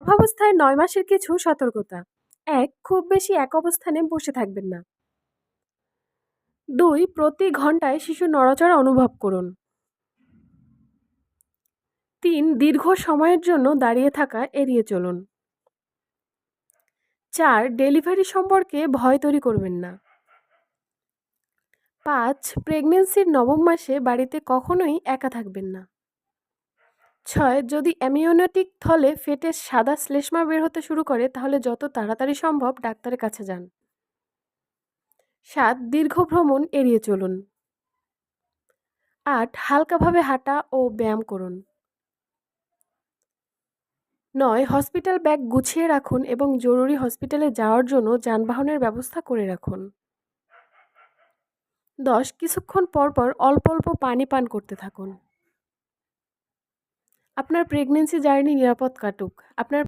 গর্ভাবস্থায় ৯ মাসের কিছু সতর্কতা। ১. খুব বেশি এক অবস্থানে বসে থাকবেন না। ২. প্রতি ঘন্টায় শিশুর নড়াচড়া অনুভব করুন। ৩. দীর্ঘ সময়ের জন্য দাঁড়িয়ে থাকা এড়িয়ে চলুন। ৪. ডেলিভারি সম্পর্কে ভয় তৈরি করবেন না। ৫. প্রেগন্যান্সির নবম মাসে বাড়িতে কখনোই একা থাকবেন না। ৬. যদি অ্যামিওনেটিক থলে ফেটে সাদা শ্লেষ্মা বের হতে শুরু করে তাহলে যত তাড়াতাড়ি সম্ভব ডাক্তারের কাছে যান। ৭. দীর্ঘ ভ্রমণ এড়িয়ে চলুন। ৮. হালকাভাবে হাঁটা ও ব্যায়াম করুন। ৯. হসপিটাল ব্যাগ গুছিয়ে রাখুন এবং জরুরি হসপিটালে যাওয়ার জন্য যানবাহনের ব্যবস্থা করে রাখুন। ১০. কিছুক্ষণ পরপর অল্প অল্প পানি পান করতে থাকুন। আপনার প্রেগন্যান্সি জার্নি নিরাপদ কাটুক। আপনার